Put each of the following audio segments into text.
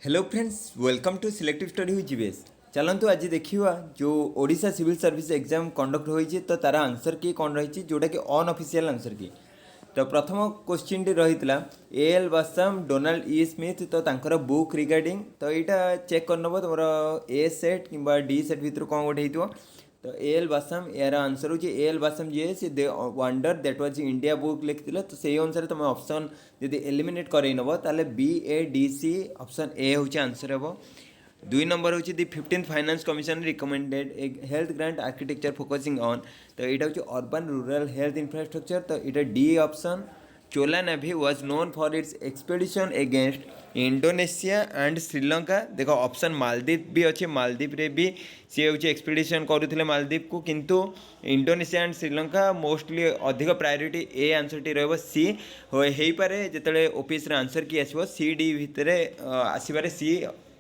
Hello friends, welcome to selective study हुई GBS. चलतु आज देखा जो Odisha civil service exam conduct होती तो तार आंसर की कौन रही जोटा कि अनअफिशियल आंसर की। तो प्रथम क्वेश्चन टी रही A L Basham Donald E Smith तो तांकर बुक रिगार्डिंग तो यहाँ चेक करनब तुम ए सेट कि डी सेट भितर कौन गोटे हो। तो ए एल बासाम यार आंसर होची ए एल बासाम जी सी the wonder that was India book लिखिले। तो से अनुसार तुम ऑप्शन जब एलिमिनेट करई नब ताले B A D C option ए होची आंसर हेबो। 2 नंबर होची the 15th finance commission recommended a health grant architecture focusing on. तो यहाँ होची अर्बन रूरल हेल्थ इंफ्रास्ट्रक्चर। तो यहाँ D option Chola navy was known for its expedition against Indonesia and Sri Lanka. देखो ऑप्शन मालदीप भी अच्छे, मालदीप रे भी सी हूँ एक्सपेडिशन करुले मालदीप को, किंतु इंडोनेशिया एंड श्रीलंका मोस्टली अधिक प्रायोरीटी ए आंसर टी सी हो पारे जिते ओपीएस आंसर की आसो सी डी भितर आसपे सी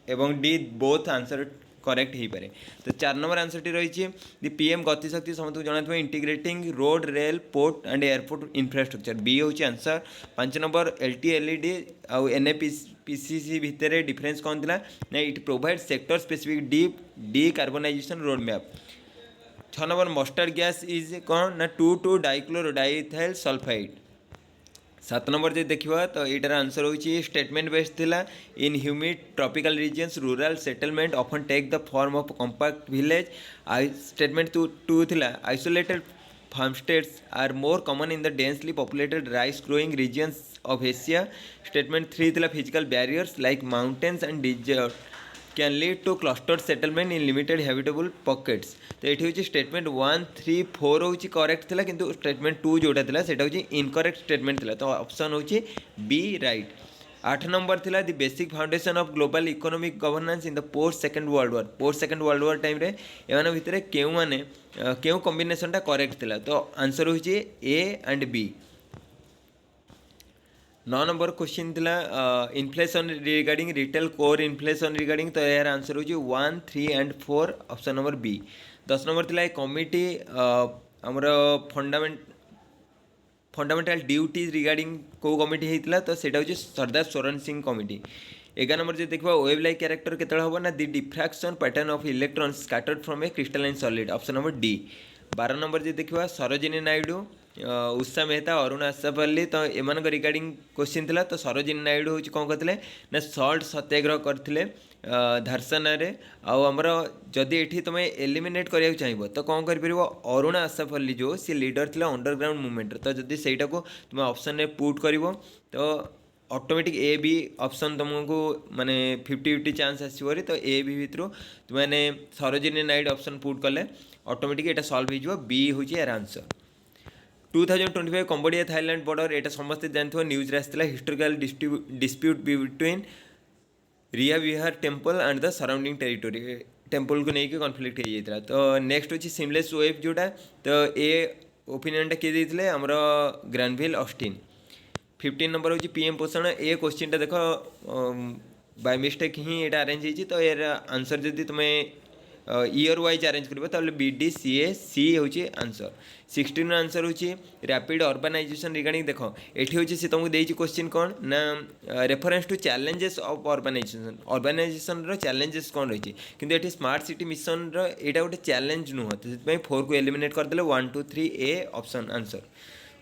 एवं डी बोथ आंसर करेक्ट हो पारे। तो 4 नंबर आंसर टी रही दि पीएम गतिशक्ति समस्त जाना integrating road rail port and airport infrastructure B हूँ आंसर। 5 नंबर एलटी एलईडी आउ एनएपीसीसी भितर डिफरेन्स कौन था ना it provide sector specific decarbonisation road map. 6 number mustard gas is कौन ना 2,2 डाइक्लोरो डाइथाइल सल्फाइड। 7 नंबर जो देखा तो यार आंसर हो स्टेटमेंट बेस्ड थिला in humid tropical regions rural settlement often take the form of compact village. Statement 2 थिला isolated farmsteads are more common in the densely populated rice growing regions of Asia. Statement 3 थिला physical barriers like mountains and desert can lead to clustered settlement in limited habitable pockets. तो ये हूँ statement 1, 3, 4 हूँ correct थिला, किंतु statement 2 जोटा थिला सेटा हूँ इनकरेक्ट स्टेटमेंट थिला। तो ऑप्शन हूँ बी राइट। 8 नंबर थिला the basic foundation of global economic governance in the post second world war. Post second world war time रे एमान भितर केउ माने केउ कॉम्बिनेशनटा करेक्ट थिला। तो आंसर हूँ A and B. 9 number question थिला inflation regarding retail core inflation regarding. तो यार आंसर हूँ 1, 3 and 4 option number B. 10 number थिला कमिटी आमर फंडामेंटाल ड्यूटीज रिगार्डिंग को कमिटी होता तो सेटा हूँ सरदार सोरेन सिंह कमिटी। 11 नंबर जो देखा वेव लाइक क्यारेक्टर केत हम ना the diffraction pattern of electron scattered from a crystalline solid option number D. 12 number जो देखा सरोजिनी नायडू उषा मेहता अरुण आसापल्ली। तो एम रिगार्डिंग क्वेश्चन थिला। तो सरोजिनी नायडू हूँ कौन करते ना सल्ट सत्याग्रह करते धारसाना आमर जदि ये तुम एलिमिनेट कराया चाहिए तो कौन कर अरुण आसाफल्ली जो सी लीडर थी अंडरग्राउंड मुवमेंट। तो जदि सहीटा को तुम ऑप्शन में पुट कर तो ऑटोमेटिक ए बी ऑप्शन तुमको माने 50-50 चांस आसो। तो ए बी भितर तुमने सरोजिनी नायडू ऑप्शन पुट कले ऑटोमेटिक ये सल्व हो बी हूँ यार आंसर। 2025 कंबोडिया थाईलैंड बॉर्डर यहाँ समस्ते जानते न्यूज आसाला historical dispute between Preah Vihear temple and the surrounding territory temple को लेकिन कन्फ्लिक्ट हो जाता। तो नेक्स्ट हूँ सिमलेस वेव जोटा। तो ए ओपिनियनटा किए देते आमर ग्रानविल ऑस्टिन। 15 नंबर हूँ पीएम पोषण। ए क्वेश्चन देख बाय मिस्टेक ही ये अरेंज होती। तो यार आंसर जब तुम्हें ईयर वाइज अरेंज कर B D C A C हूँ आंसर। 16 आंसर हूँ रैपिड अर्बानाइजेशन रिगार्डिंग। देख ये हूँ सी तुमको देती क्वेश्चन कौन ना reference to challenges of urbanisation challenges कौन रही कि ये स्मार्ट सिटी मिशन यहाँ गोटे चैलेंज नुह। तो 4 को एलिमिनेट करदे 1, 2, 3 A option answer.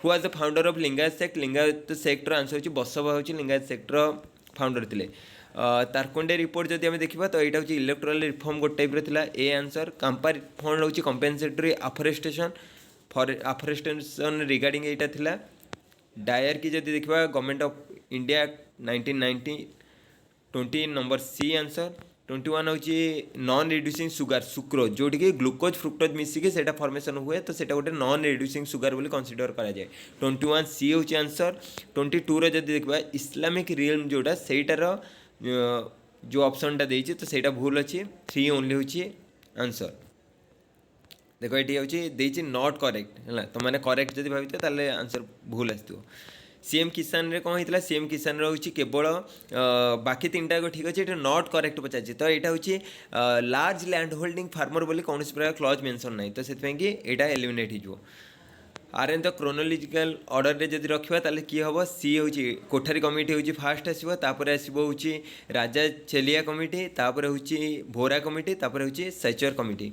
Who was the founder of Lingayat sect. Lingayat sector answer हूँ बसवा हूँ लिंगायत सेक्टर फाउंडर थे। तारकुंडे रिपोर्ट जब आम देखा तो यहाँ हूँ इलेक्ट्राल रिफॉर्म गोटे टाइप था ए आंसर। कांपा फंड हूँ कंपेनसेटरी अफरेस्टेशन फॉर अफरेस्टेशन रिगार्डिंग यहाँ था। डायर की जब देखा government of India 1990। 20 number C answer. 21 हूँ नॉन रिड्यूसिंग सुगार सुक्रोज जोटि कि ग्लुकोज फ्रुक्टोज मिसिकी से फॉर्मेशन हुए। तो सेटा गोटे नॉन रिड्यूसिंग सुगार बोली कंसीडर करा जाए। 21 सी हूँ आंसर। 22 रो जब देखा इस्लामिक रियल्म जोटा सेटार जो ऑप्शनटा देती तो सहीटा भूल अच्छी 3 ओनली हूँ आंसर। देख ये हूँ नॉट करेक्ट है तो मैंने करेक्ट जब भाई आंसर भूल आसो। सीएम किसान रे कौन होता सीएम किसान हूँ केवल बाकी 3टा ठीक अच्छे ये नॉट करेक्ट पचार। तो यहाँ हूँ लार्ज लैंड होल्डिंग फार्मर बोली कौन प्रकार क्लज मेंशन ना तो से यहाँ एलिमिनेट हो। आर एन तो क्रोनोलोजिकल ऑर्डर रे जदि रखिबा ताले की हबो सी होची कोठारी कमिटी होची फास्ट आसीबो तापर आसीबो होची राजा चेलिया कमिटी तापर होची भोरा कमिटी तापर होची सैचर कमिटी।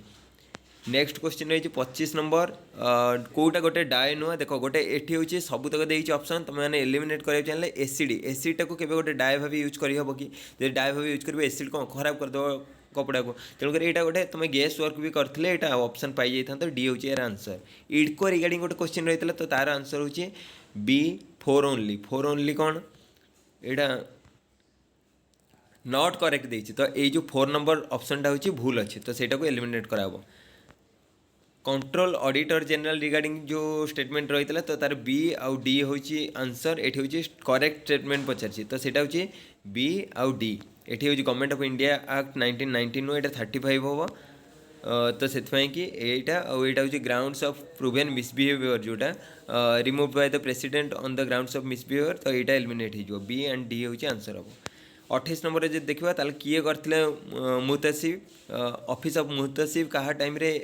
नेक्स्ट क्वेश्चन रही 25 नंबर कोटा गोटे डाए नुआ देख गोटे एठी होची सबुतक देइची ऑप्शन तुम माने एलिमिनेट करे चाहिए एसिड टा को केबे गोटे डाए भाबी यूज करी हबो कि जे डाए भाबी यूज करबे एसिड को खराब कर दो कपड़ा को तेणुकर यहाँ गोटे तुम गेस वर्क भी करते यहाँ ऑप्शन पाई जाता डी हूँ यार आंसर। इडको रिगार्डिंग गोटे क्वेश्चन रही तो तार आंसर हूँ बी फोर ओनली कौन यहाँ नॉट करेक्ट देती तो ये जो 4 नंबर ऑप्शनटा हूँ भूल अच्छे तो सहीटा को एलिमिनेट कराब। कंट्रोल ऑडिटर जनरल रिगार्डिंग जो स्टेटमेंट रही है तो तार बी आउ डी हूँ आंसर ये हूँ करेक्ट स्टेटमेंट पचार तो सहीटा हूँ बी आउ डी ये हूँ गवर्नमेंट ऑफ इंडिया एक्ट 1919 ये 35 हम तो से कि यहाँ हूँ ग्राउंड्स ऑफ प्रूवेन मिसबिहेवियर जोटा remove by the president on the grounds of misbehaviour तो यहाँ एलिमिनेट हो बी एंड डी हूँ आंसर हम। 28 नंबर जब देखा ताल किए करते मुहतसिब ऑफिस ऑफ मुहतसिब कहा टाइम रे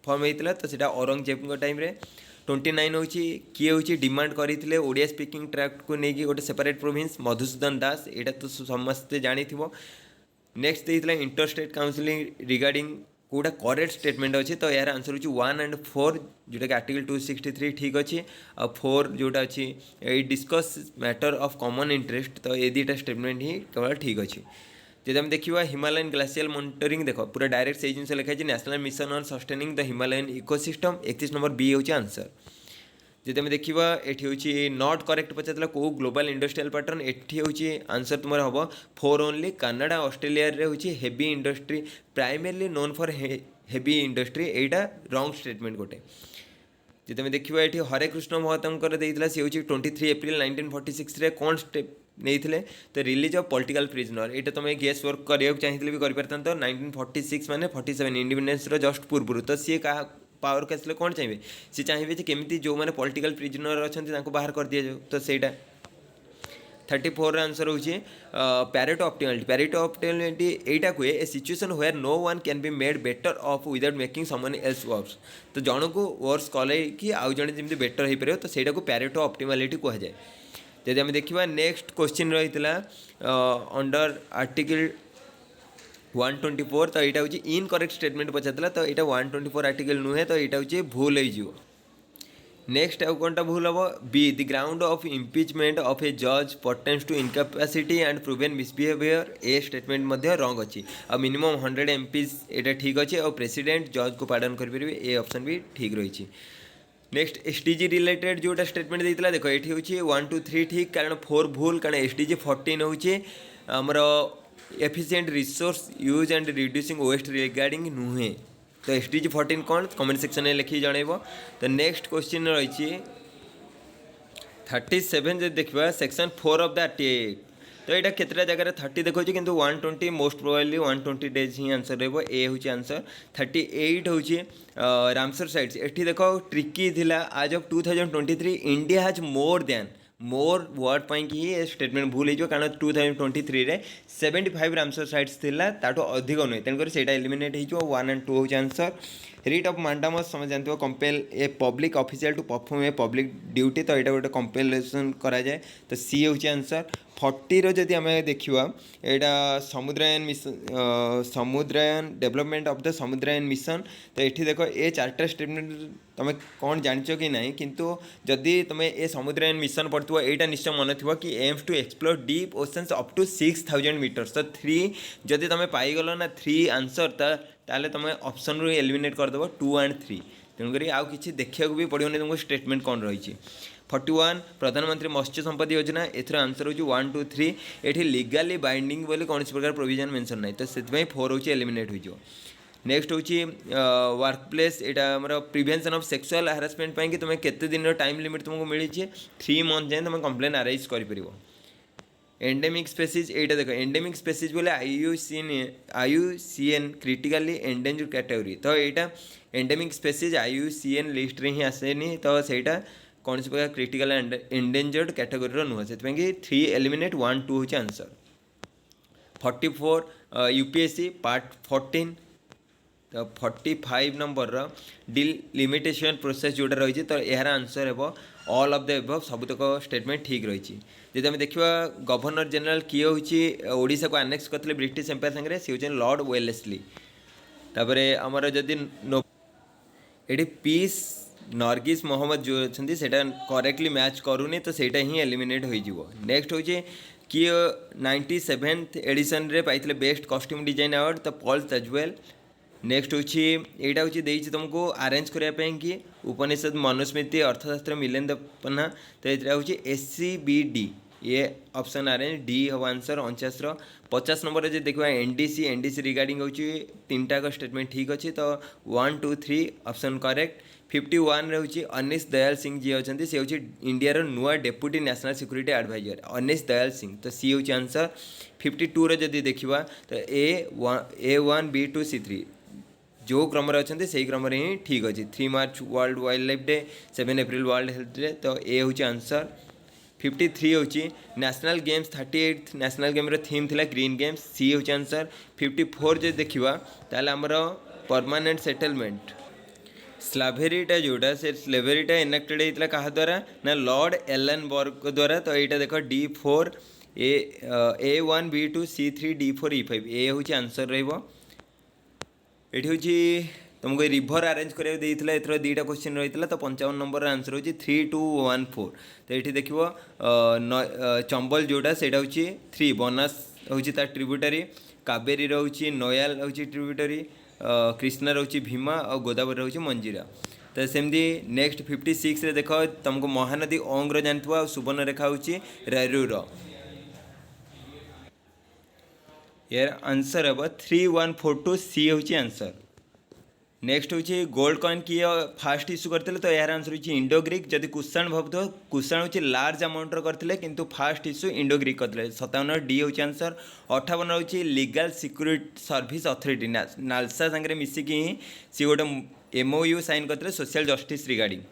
फॉर्म होता तो सीटा औरंगजेब टाइम रे। 29 हूँ किए हूँ डिमांड करते ओडिया स्पीकिंग ट्रैक्ट को लेकिन गोटे सेपरेट प्रोविंस मधुसूदन दास यहाँ तो समस्ते जानी। नेक्स्ट देता इंटरस्टेट काउंसिलिंग रिगार्डिंग कोटा करेक्ट स्टेटमेंट अच्छे तो यार आंसर हूँ 1 and 4 जोटा कि आर्टिकल 263 ठीक अच्छे आ 4 जोटा अच्छी discuss matter of common interest तो ये दुटा स्टेटमेंट ही केवल ठीक अच्छे। जब हम देखा हिमालयन ग्लेशियल मॉनिटरिंग देख पूरा डायरेक्ट से जिन लिखाई national mission on sustaining the Himalayan ecosystem 31 नंबर बी हूँ आंसर। जब आम देखा ये हूँ नॉट करेक्ट पचार कौ ग्लोबल इंडस्ट्रियल पैटर्न ये हूँ आंसर तुम हम 4 ओनली कनाडा ऑस्ट्रेलिया हूँ heavy industry primarily known for heavy industry यहाँ रॉन्ग स्टेटमेंट गोटे। जब आम देखा ये हरे कृष्ण महतांकर देता सी हूँ 23 एप्रिल 1946 कौन स्टेप नहीं तो रिलीज ऑफ पॉलिटिकल प्रिजनर यहाँ तुम गेस वर्क करने चाहिए भी कर 1946 माने 47 इंडिपेंडेंस जस्ट पूर्व तो सी क्या पावर के आसले कौन चाहिए सी चाहिए कि केमी जो मैंने पॉलिटिकल प्रिजनर अच्छा बाहर कर दि जाऊ तो सहीटा 34 आंसर हूँ पैरेटो ऑप्टिमलिटी यहाँ कहे a situation where no one can be made better off without making someone else worse तो जन को वर्स कले कि आउ जड़े जमी बेटर हो पारे तो सहीटा को पैरेटो ऑप्टिमलिटी कहुए। जब आम देखा नेक्स्ट क्वेश्चन रही अंडर आर्टिकल 124 तो यहाँ हूँ इनकरेक्ट स्टेटमेंट पचार तो यहाँ 124 आर्टिकल नुहे तो यहाँ हूँ भूल हो। नेक्स्ट आउ कौनटा भूल हम B the ground of impeachment of a जज pertains to incapacity and proven misbehaviour a statement wrong अच्छी आ मिनिमम 100 MPs यहाँ ठीक अच्छे और प्रेसिडेंट जज को पार्डन करेंगे ए ऑप्शन भी ठीक रही। नेक्स्ट एसडीजी रिलेटेड जोटा स्टेटमेंट देता देख ये हूँ 1 2 3 ठीक कारण 4 भूल कारण एसडीजी 14 हूँ आमर efficient resource use and reducing waste regarding नुहे तो एसडीजी 14 कौन कमेंट सेक्शन में लिखिक जनइब। तो नेक्स्ट क्वेश्चन रही 37 जो देखा सेक्शन 4 ऑफ द आरटीआई तो यहाँ केतटा जगह 30 देखो कि 120 मोस्ट प्रोबेबली 120 डेज ही आंसर रही ए हूँ आंसर। 38 हूँ रामसर साइट्स ये देख ट्रिकी थिला as of 2023 India has more word पाई कि ये स्टेटमेंट भूल हो कारण 2023 रे 75 रामसर साइट्स थिला ताठो अधिक नुहे तेणुकर से एलिमिनेट हो 1 and 2 हूँ आंसर। रिट ऑफ मांडामस समझ जानते हो compel a public official to perform a public duty तो यहाँ गोटे कंपेलेसन कराए तो सी हूँ आंसर। 40 जदि आम देखा यहाँ Samudrayaan mission Samudrayaan development of the Samudrayaan mission तो ये देख ये 4टा स्टेटमेंट तुम कौन जान कि ना किंतु जदि तुम ये समुद्रायन मिशन पढ़ो यहाँ निश्चय मन थी कि aims to explore deep oceans up to 6000 metres तो 3 जदि तुम पाईगल ना 3 आंसर ताले तुम ऑप्शन रू एलिमिनेट करदेव 2 and 3 तेणुक आउ कि देखा भी पड़ोनी तुमको स्टेटमेंट कौन रही। 41 प्रधानमंत्री मत्स्य संपदा योजना एथर आंसर हूँ 1 2 3 ये लीगाली बाइंडिंग बोली कौन प्रकार प्रोविजन मेंशन नहीं तो से 4 हूँ एलिमिनेट हो। नेक्स्ट हूँ वर्क प्लेस यहाँ आम प्रिवेंशन ऑफ सेक्सुअल हारासमेंट कि तुम्हें केते दिन टाइम लिमिट तुमको मिली 3 मंथ जाए तुम कंप्लेन आराइज कर। एंडेमिक स्पेसीज यहाँ देख एंडेमिक स्पेसीज बोले IUCN क्रिटिकली एंडेंजर्ड कैटेगरी तो यहाँ एंडेमिक स्पेसीज IUCN लिस्ट रे ही आसेनी तो सहीटा कौन सी प्रकार क्रिटिकल एंडेंजर्ड कैटेगोरी नुह से 3 एलिमिनेट 1 2 हूँ आंसर। 44 UPSC पार्ट 14 तो 45 नंबर डिलिमिटेशन प्रोसेस जोटा रही तो यार आंसर हे ऑल ऑफ द एबव सबुतक स्टेटमेंट ठीक रही। जब आम देखा गवर्नर जनरल किए हूँ ओडिशा को आनेक्स करते ब्रिटिश एम्पायर सागर सी हूँ लॉर्ड वेलेस्ली। तापर आमर जदि ये पीस नरगिस मोहम्मद जो अच्छी से करेक्टली मैच करूनी तो सहीटा ही एलिमिनेट हो। नेक्स्ट हूँ किए 97th एडिशन रे पाइले बेस्ट कॉस्ट्यूम डिजाइन अवार्ड तो पॉल तजवेल। नेक्स्ट हूँ यहाँ हूँ तुमको अरेंज करने कि उपनिषद मनुस्मृति अर्थशास्त्र मिलेंद्र पन्ना तो ये हूँ SCBD ये ऑप्शन अरेंज डी हम आंसर 49। 50 नंबर जो देखा एनडीसी रिगार्डिंग हूँ तीन टाक स्टेटमेंट ठीक अच्छे तो 1 2 3 ऑप्शन करेक्ट। 51 रे हूँ अनिश दयाल सिंह जी अच्छा सी हूँ इंडिया नुआ डेप्यूटी नेशनल सिक्यूरीटी एडवाइजर अनिश दयाल सिंह तो सी हूँ आंसर। 52 रे जदि देखा तो A1 B2 C3 जो क्रम अच्छा से क्रम ही ठीक अच्छे। 3 March world wildlife day 7 April world health day तो ए हूँ आंसर। 53 हूँ national games 38th national game theme थिला ग्रीन गेम्स सी हूँ आंसर। 54 जो देखा ताल आमर परमानेंट सेटलमेंट स्लाभेरीटा जोटा से स्लेभेरीटा इनेक्टेड होता क्या द्वारा ना लॉर्ड एलन बर्ग द्वारा तो यहाँ देख D4 A1 B2 C3 D4 E5 ए हूँ आंसर रही। तुमको रिभर अरेंज करा देता एथर दुईटा क्वेश्चन रही है तो 55 नंबर आंसर हूँ 3 2 1 4 तो ये देख चंबल जोड़ा से हूँ 3 बनास हूँ ट्रिब्यूटरी कावेरी रोचे नयाल हूँ ट्रिब्यूटरी कृष्णा रोचे भीमा और गोदावरी रोचे मंजीरा तो सेमती। नेक्स्ट 56 रे देख तुमको महानदी ओंग्र जानते सुवर्णरेखा हूँ रेरूर यार आंसर हे 3142 सी हूँ आंसर। नेक्स्ट हूँ गोल्ड कॉइन किए फास्ट इश्यू करते तो यार आंसर हूँ इंडो ग्रीक जदि कुषाण भाव कुषाण हूँ लार्ज अमाउंट करते किंतु फास्ट इश्यू इंडो ग्रीक करते 57 डी हूँ आंसर। 58 हूँ legal security service authority NALSA सागर मिसिकी ही सी गोटे MOU साइन करते सोशल जस्टिस रिगार्डिंग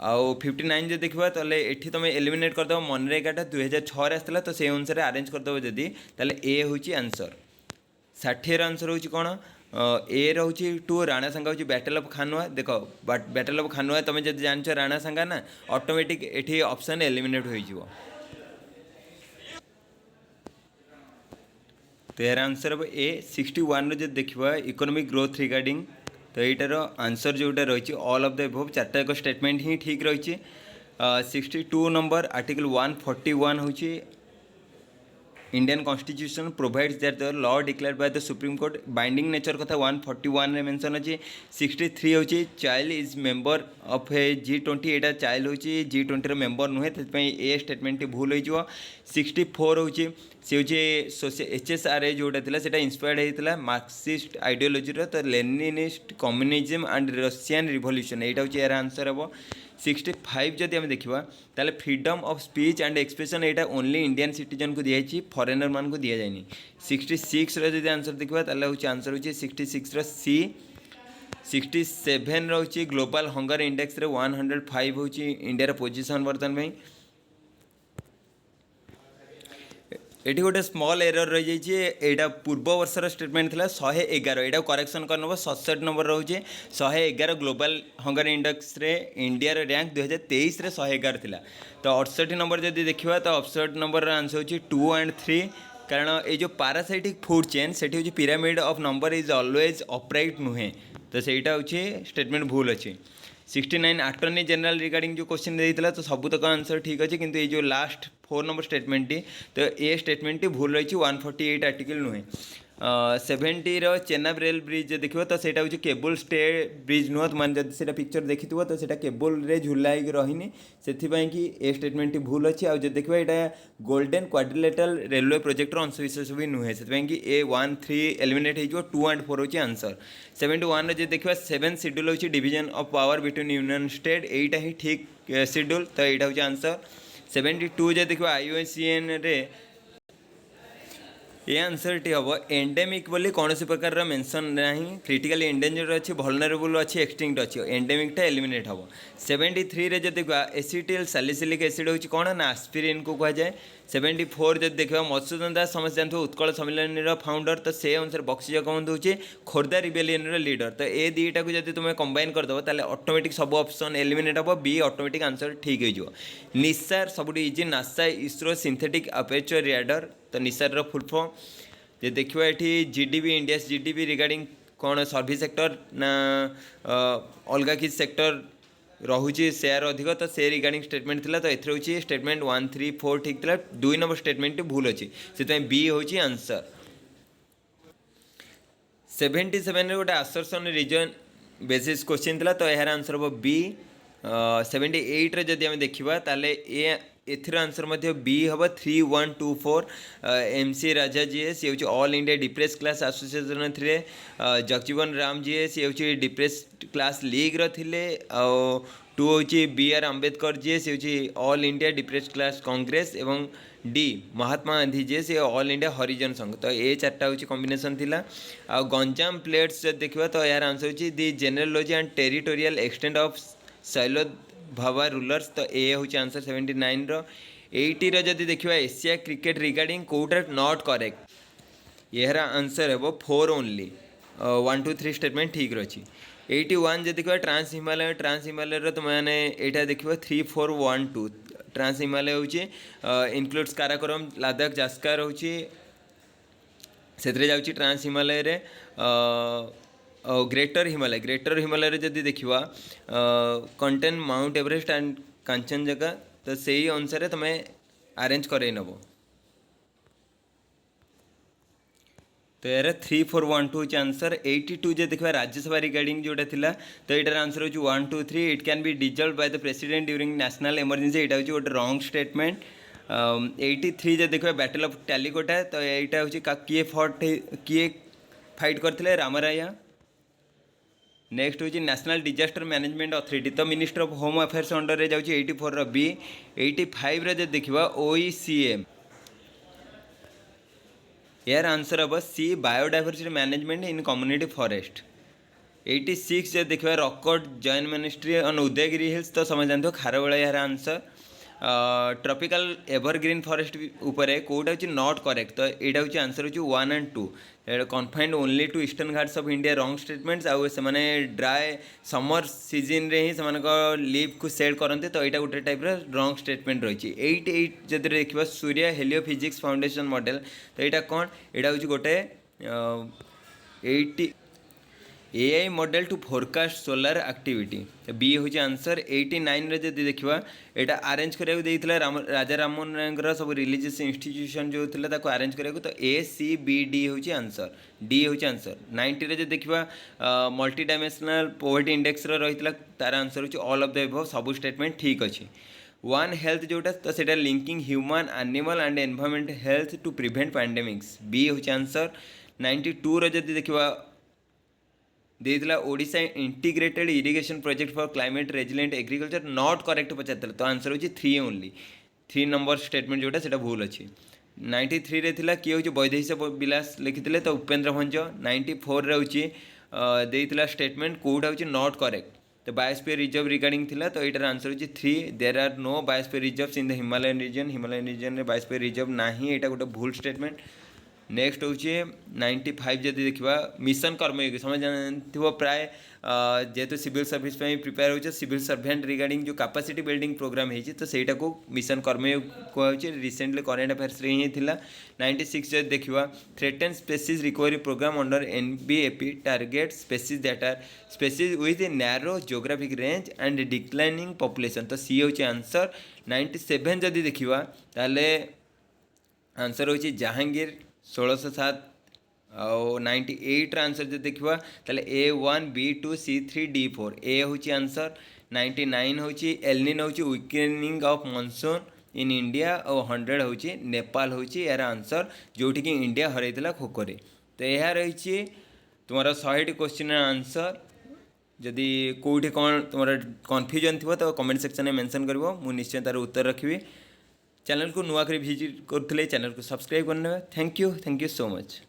आउ 59 जो देखा तो ये तुम एलिमिनेट करदेव मनरेगाटा 2006 आसला तो से अनुसार अरेंज करदेव जदि ए हूँ आंसर। 60 आंसर हूँ कौन ए रोचे 2 राणा सांगा हूँ बैटल ऑफ खानुआ देख बैटल ऑफ खानुआ तुम जब जान राणा सांगा ना ऑटोमेटिक ये ऑप्शन एलिमिनेट हो तो यार आंसर हम ए। 61 जो देखा इकोनॉमिक ग्रोथ रिगार्डिंग तो यार आंसर जोटा रही ऑल ऑफ द एबव चार्टा एक स्टेटमेंट ही ठीक रही। 62 नंबर आर्टिकल 141 हूँ Indian constitution provides that the law declared by the supreme court binding nature कथा 141 रे मेंशन अच्छे। 63 हूँ child is member of A G20 यहाँ चाइल्ड हूँ G20 मेंबर नुहे ए स्टेटमेंट भूल हो। 64 हूँ सी हूँ HSRA जोटा था से इंस्पायर्ड होता मार्क्सिस्ट आइडियोलोजी तो Leninist communism and Russian revolution यहाँ हूँ यार आंसर हम। 65 जदि आम देखा ताले freedom of speech and expression यहाँ ओनली इंडियन सिटीजन को दिखाई फॉरेनर मान को दि जाए। 66 जदि आंसर देखा ताले हूँ आंसर हूँ 66 सी। 67 रोचे ग्लोबल हंगर इंडेक्स रे 105 हूँ इंडिया पोजिशन बर्तमान ये गोटे स्मॉल एरर रही जाइए यहाँ पूर्व वर्षर स्टेटमेंट था 111 यहाँ करेक्शन करनब 67 नंबर रोचे 111 ग्लोबल हंगर इंडेक्स रे इंडिया रैंक 2023 रे 111 थिला तो 68 नंबर जब देखा तो 68 नंबर आंसर हूँ 2 and 3 कारण ये जो पैरासाइटिक फूड चेन से हूँ pyramid of number is always upright नुहे तो सहीटा हूँ स्टेटमेंट भूल अच्छे। 69 अटॉर्नी जनरल रिगार्डिंग जो क्वेश्चन देता तो सब तक आंसर ठीक अच्छे किंतु ये जो लास्ट 4 नंबर स्टेटमेंट तो ये स्टेटमेंट भूल रही 148 आर्टिकल नुहे। 70 चेनाब रेल ब्रिज देखो तो सहीटा हूँ केबल स्टे ब्रिज नुह तुम जब से पिक्चर देखी तो सहीटा केबल रे झुला ही रही से ए स्टेटमेंट भूल अच्छी आज देखा यहाँ गोल्डन क्वाड्रिलेटरल रेलवे प्रोजेक्टर अंशविशेष भी नुहे से ए 1 3 एलिमिनेट हो 2 and 4 हूँ आंसर। 71 जो देखा 7 शेड्यूल हूँ division of power between union state यहीटा ही ठीक शेड्यूल तो यहाँ हूँ आंसर। 72 जो देखा IUCN रे ये आंसर टी हम एंडेमिक बोली कौन प्रकार मेंशन नहीं क्रिटिकली एंडेंजर अच्छी वल्नरेबल अच्छी एक्सटिंक्ट अच्छी एंडेमिकटा एलिमिनेट हम। 73 रे जो देखा एसिटिल सैलिसिलिक एसिड हूँ कौन ना आस्पिरिन को कहुए 74 जब देखा मधुसूदन दास समस्त जानते उत्कल सम्मिलन फाउंडर तो से अनुसार बक्सी जगबंधु हूँ खोर्धा रिबेलियन लीडर तो ये दुईटा को जब तुम कंबाइन करदेव ताले ऑटोमेटिक सब ऑप्शन एलिमिनेट हम बी ऑटोमेटिक आंसर ठीक हो निसार सब easy NASA ISRO synthetic aperture radar तो निसार फुल फॉर्म जे देखिए ये जीडीपी इंडिया जीडीपी रिगार्डिंग कौन सर्विस सेक्टर ना अलग कि सेक्टर रोचे सेयार अधिक तो से रिगार्डिंग स्टेटमेंट थिला तो एथरे होची स्टेटमेंट 1 3 4 ठीक थिला 2 नंबर स्टेटमेंट भूल अच्छी से बी होची आंसर 77 रे गोटे आसर्सन रीजन बेसिस क्वेश्चन थिला तो यार आंसर हम बी 78 रे जदि आम देखा ताले एथर आंसर मध्य बी हम 3124 MC राजा जी सी हूँ all India depress class association थे जगजीवन राम जी सी हूँ डिप्रेस क्लास लीग रे टू हूँ BR अम्बेडकर जी सी हूँ all India depress class Congress एवं D Mahatma Gandhi ji see all India हरिजन संघ तो ये चार्टा हूँ कॉम्बिनेशन थिला आ गंजाम प्लेट्स देखा तो यार आंसर हूँ the genealogy and territorial extent of Shailodbhava rulers तो ए हूँ आंसर 79 रो 80 रो जदि देखा एशिया क्रिकेट रिगार्डिंग कोटा नॉट करेक्ट यार आंसर है 4 ओनली 1 2 3 स्टेटमेंट ठीक रही 81 जब देखा ट्रांस हिमालय तो मैंने यहाँ देख 3 4 1 2 ट्रांस हिमालय हूँ इनक्लूड्स काराकोरम लद्दाख जास्कार हूँ से जाऊँगी ट्रांस हिमालय रे ग्रेटर हिमालय रे जदि देखा contain mount Everest and Kanchenjunga तो से ही अनुसार तुम अरेंज करे नब तो यार 3 4 1 2 आंसर 82 जो देखा राज्यसभा रिगार्डिंग जोटा थिला तो यार आंसर हो 1 2 3 it can be dissolved by the president during national emergency यहाँ हूँ गोटे रॉन्ग स्टेटमेंट 83 जो देखा बैटल ऑफ टैलिकोटा तो यहाँ हूँ किए फाइट करते रामराया नेक्स्ट हूँ नेशनल डिजास्टर मैनेजमेंट अथॉरिटी तो minister of home affairs under रे जाऊँगी 84 रो बी 85 रे जब देखा OECM यार आंसर हम C biodiversity management in community forest 86 जब देखा rock cut Jain monastery on Udayagiri hills तो समझ जानते हो खारबेला यार आंसर ट्रॉपिकल एवरग्रीन फॉरेस्ट उपरे कोटा हूँ नॉट करेक्ट तो यहाँ हूँ आंसर हूँ 1 and 2 confined only to eastern Ghats of India wrong statements आउ से ड्राए समर सीजन रे ही लीव को सेट करते तो यहाँ गोटे टाइप रॉन्ग स्टेटमेंट रही 88 जब देखा सूर्य हेलियोफिजिक्स फाउंडेशन मॉडल तो यहाँ कौन यहाँ हूँ गोटे 80 AI model to forecast solar activity B हूँ आंसर 89 रे जब देखा यहाँ अरेंज करा राजा राममोहन राय सब रिलीजियस इंस्टीट्यूशन जो था अरेंज करा तो ACBD हूँ आंसर डी हूँ आंसर 90 रे जब देखा मल्टी डायमेंशनल पॉवर्टी इंडेक्स रही तार आंसर हूँ ऑल ऑफ द एबव सब स्टेटमेंट ठीक अच्छे वन हेल्थ जोटा तो सेटा linking human animal and environment health to prevent pandemics B हूँ आंसर 92 रे जब देखा देला Odisha integrated irrigation project for climate resilient agriculture not correct पचार तो आंसर हूँ 3 ओनली 3 नंबर स्टेटमेंट जोटा से भूल अच्छी 93 रे थिला किए हूँ वैदेश विलास लिखिते तो उपेन्द्र भंज 94 रे हूँ देला स्टेटमेंट कोटा हूँ नॉट करेक्ट तो बायोस्फीयर रिजर्व रिगार्डिंग थिला तो यहाँ आंसर हूँ 3 there are no biosphere reserve in the Himalayan region में बायोस्फीयर रिजर्व ना यहाँ गोटे भूल स्टेटमेंट नेक्स्ट हूँ 95 जब देखा मिशन कर्मयोगी समझ जानते प्राय जेहेतु सिविल सर्विस प्रिपेयर हो सिविल सर्वेंट रिगार्डिंग जो कैपेसिटी बिल्डिंग प्रोग्राम होती तो सहीटा को मिशन कर्मयोगी कहुच्छे रिसेंटली करेन्ट अफेयर्स ही था 96 जब देखा threaten species recovery programme under NBAP target species that are species with a narrow geographic range and declining population तो सी हूँ आंसर 97 जब देखा ताले आंसर हूँ जहांगीर 1607 और 98 आंसर जो देखा ताले A1 B2 C3 D4 ए हूँ आंसर 99 हूँ एलनिन हूँ वीकेनिंग ऑफ मॉनसून इन इंडिया और 100 हूँ नेपाल हूँ यार आंसर जोटि कि इंडिया हरैला खोखो रे तो यह रही तुम 100 क्वेश्चन आंसर जदि कौटी कौन तुम कन्फ्यूजन थी तो कमेंट सेक्शन में मेंशन कर मुझे निश्चय तार उत्तर रखी चैनल को नुआ कर विजिट करते चैनल को सब्सक्राइब करने थैंक यू सो मच।